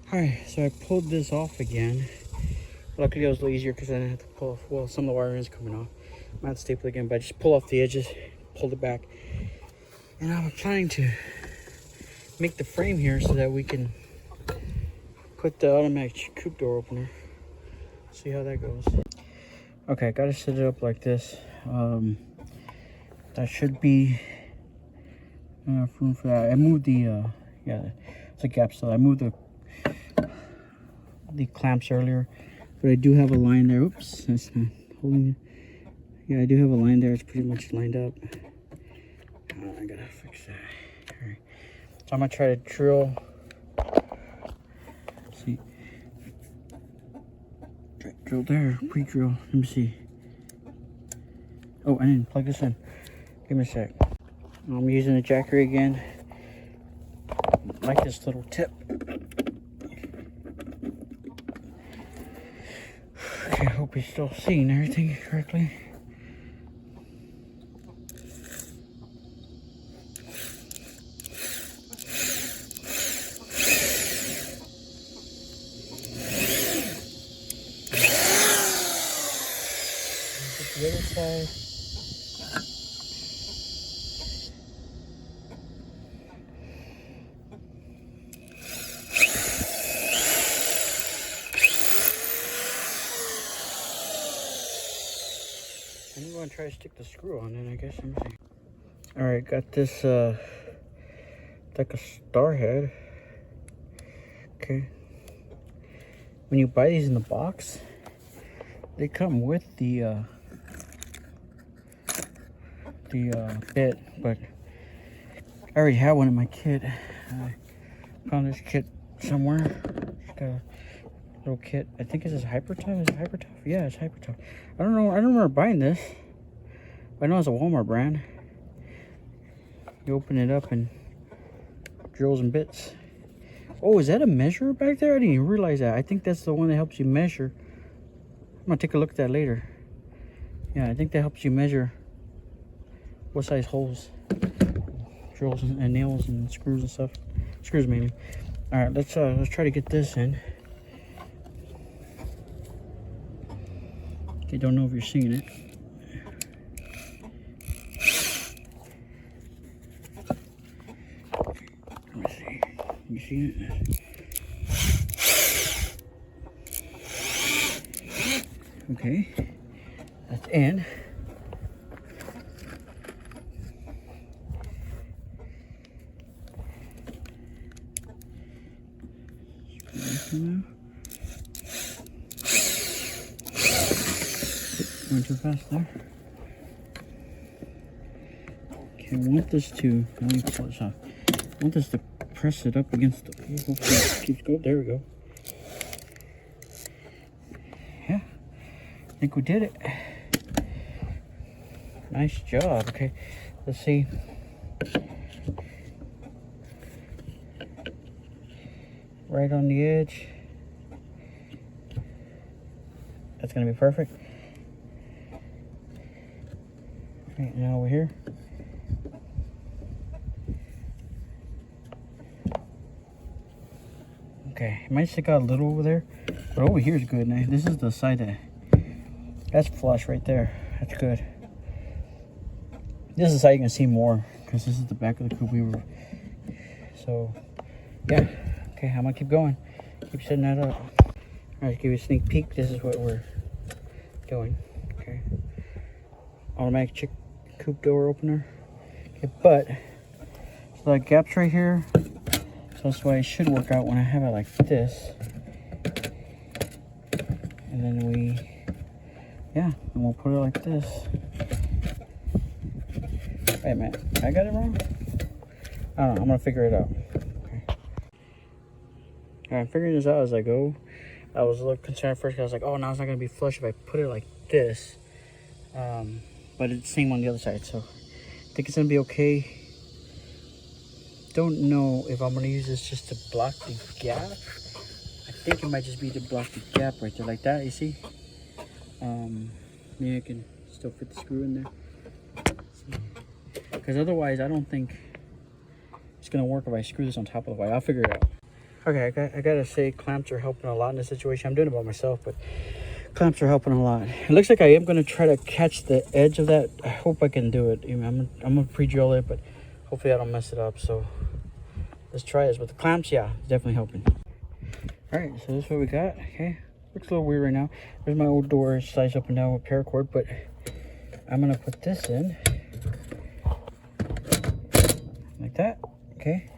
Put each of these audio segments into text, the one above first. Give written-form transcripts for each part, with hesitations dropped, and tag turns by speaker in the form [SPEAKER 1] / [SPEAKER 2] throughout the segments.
[SPEAKER 1] Alright, so I pulled this off again. Luckily it was a little easier because I didn't have to pull off, well, some of the wire ends coming off. I might have to staple it again, but I just pulled off the edges, pulled it back. And I'm trying to make the frame here so that we can put the automatic Coop door opener. See how that goes. Okay, I gotta set it up like this. That should be enough room for that. I moved the, yeah, it's a gap still. I moved the clamps earlier, but I do have a line there. Oops, that's not holding it. Yeah, I do have a line there. It's pretty much lined up. I gotta fix that. All right, so I'm gonna try to drill. Let's see, drill there, pre-drill. Let me see. Oh, I didn't plug this in. Give me a sec. I'm using the jacker again. I like this little tip. Okay, I hope you're still seeing everything correctly. The other side. I'm going to try to stick the screw on it, I guess. Alright, got this like a star head. Okay. When you buy these in the box, they come with the bit, but I already have one in my kit. I found this kit somewhere. It's got a little kit. I think it's Hyper Tough. Is it Hyper Tough? Yeah, it's Hyper Tough. I don't know. I don't remember buying this. But I know it's a Walmart brand. You open it up and drills and bits. Oh, is that a measure back there? I didn't even realize that. I think that's the one that helps you measure. I'm gonna take a look at that later. Yeah, I think that helps you measure what size holes, drills and nails and screws and stuff. Screws maybe. All right, let's try to get this in. Okay, don't know if you're seeing it. Let me see. You see it? Okay, that's in. Going too fast there. Okay, I want this to, let me pull this off. I want this to press it up against the, hopefully it keeps going. There we go. Yeah, I think we did it. Nice job. Okay, let's see. Right on the edge. That's gonna be perfect. Okay, now over here. Okay, it might stick out a little over there, but over here is good. Now, this is the side that's flush right there. That's good. This is how you can see more, because this is the back of the Coop we were. So, yeah. Okay, I'm gonna keep going. Keep setting that up. All right, give you a sneak peek. This is what we're doing. Okay. Automatic Coop door opener. Okay, but so the gaps right here. So that's why it should work out when I have it like this. And then and we'll put it like this. Wait a minute, I got it wrong? I don't know, I'm gonna figure it out. Okay. Alright, I'm figuring this out as I go. I was a little concerned at first because I was like, oh, now it's not gonna be flush if I put it like this. But it's the same on the other side, so I think it's gonna be okay. Don't know if I'm gonna use this just to block the gap. I think it might just be to block the gap right there, like that, you see? Maybe I can still fit the screw in there. Because otherwise, I don't think it's gonna work if I screw this on top of the wire. I'll figure it out. Okay, I gotta say clamps are helping a lot in this situation. I'm doing it by myself, but clamps are helping a lot. It looks like I am gonna try to catch the edge of that. I hope I can do it. I'm gonna pre-drill it, but hopefully I don't mess it up. So let's try this with the clamps. Yeah, it's definitely helping. All right, so this is what we got. Okay, looks a little weird right now. There's my old door sliced up and down with paracord, but I'm gonna put this in like that. Okay,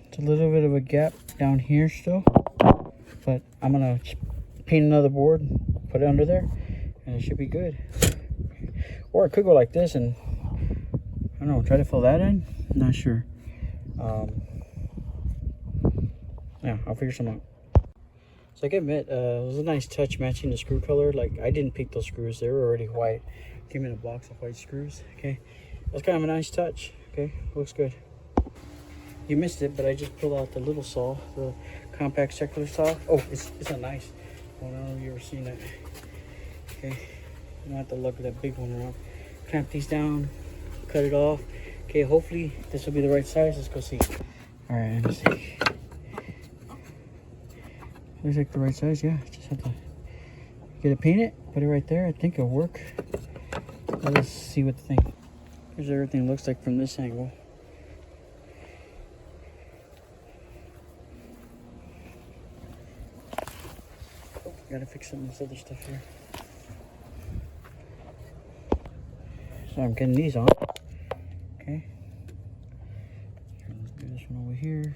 [SPEAKER 1] it's a little bit of a gap down here still, but I'm gonna paint another board, put it under there, and it should be good. Or it could go like this and I don't know, try to fill that in. I'm not sure. Yeah, I'll figure something out. So I can admit, it was a nice touch matching the screw color. Like, I didn't pick those screws, they were already white. Came in a box of white screws. Okay, that's kind of a nice touch. Okay, looks good. You missed it, but I just pulled out the little saw, the compact circular saw. Oh, it's a nice one. I don't know if you've ever seen that. Okay, you don't have to look at that big one around. Clamp these down, cut it off. Okay, hopefully this will be the right size. Let's go see. All right, let's see. Looks like the right size. Yeah, just have to get it painted, put it right there. I think it'll work. Let's see what the thing. Here's what everything looks like from this angle. Oh, gotta fix some of this other stuff here. So I'm getting these on. Okay. Let's do this one over here.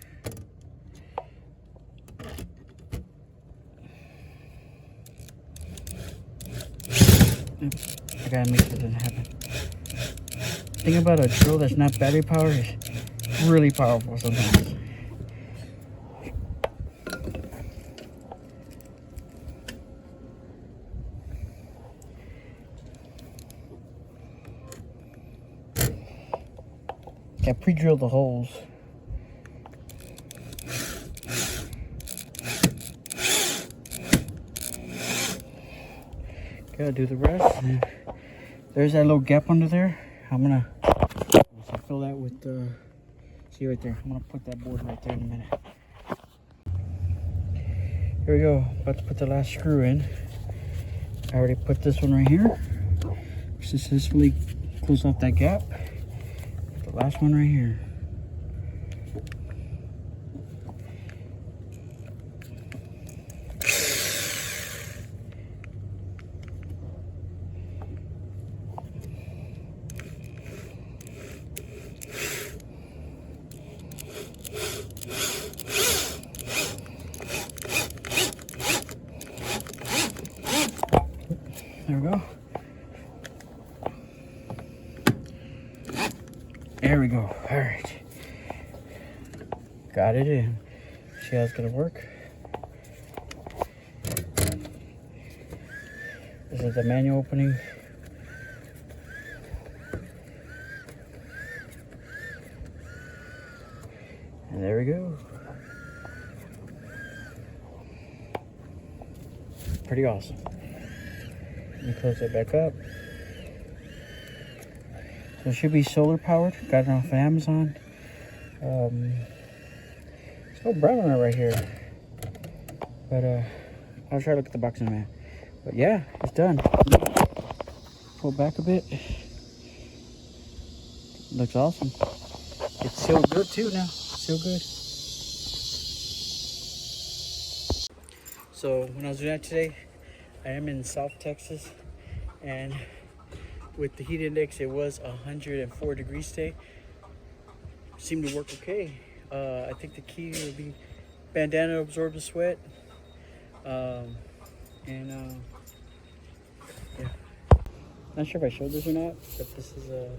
[SPEAKER 1] I gotta make sure it doesn't happen. The thing about a drill that's not battery powered is really powerful sometimes. I pre-drilled the holes. Gotta do the rest. And there's that little gap under there. I'm gonna fill that with see right there. I'm gonna put that board right there in a minute. Here we go. About to put the last screw in. I already put this one right here. Successfully close off that gap. The last one right here. There we go. There we go. All right. Got it in. See how it's gonna work. This is the manual opening. And there we go. Pretty awesome. Let me close that back up. So it should be solar powered. Got it off of Amazon. It's no brown on it right here. But I'll try to look at the box in a minute. But yeah, it's done. Pull back a bit. Looks awesome. It's sealed good too now. Sealed good. So when I was doing that today, I am in South Texas, and with the heat index, it was 104 degrees today. Seemed to work okay. I think the key would be bandana to absorb the sweat. Yeah. Not sure if I showed this or not, but this is the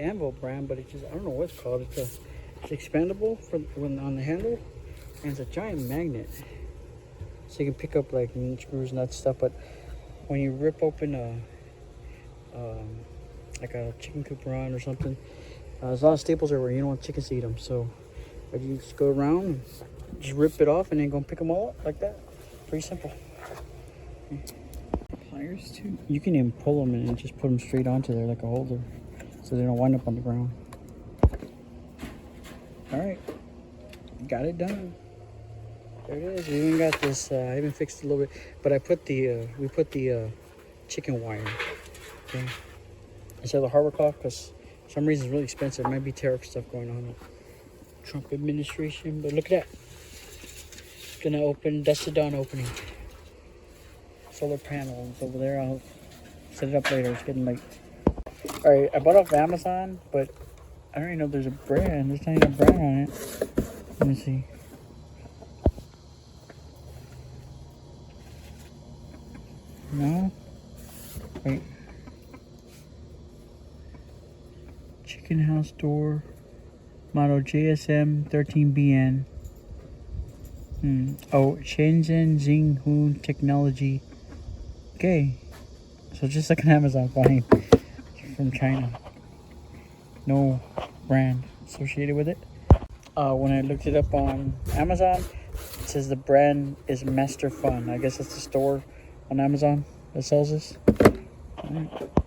[SPEAKER 1] Anvil brand, but it's just, I don't know what it's called. It's expandable for when on the handle, and it's a giant magnet. So you can pick up like screws, nuts, stuff, but when you rip open like a chicken coop run or something, there's a lot of staples everywhere. You don't want chickens to eat them, so but you just go around and just rip it off and then go pick them all up like that. Pretty simple. Okay. Pliers too. You can even pull them and just put them straight onto there like a holder, so they don't wind up on the ground. All right, got it done. There it is. We even got this. I even fixed it a little bit, but I put the we put the chicken wire. Okay. Instead of the hardware cloth, because for some reason it's really expensive. It might be tariff stuff going on in Trump administration, but look at that. It's gonna open. That's the dawn opening. Solar panels over there. I'll set it up later. It's getting late. All right, I bought off Amazon, but I don't even know if there's a brand. There's not even a brand on it. Let me see. No. Wait. Chicken house door. Model JSM 13BN. Oh, Shenzhen Xinghu Technology. Okay. So just like an Amazon find from China. No brand associated with it. When I looked it up on Amazon, it says the brand is Master Fun. I guess it's the store on Amazon that sells this. All right.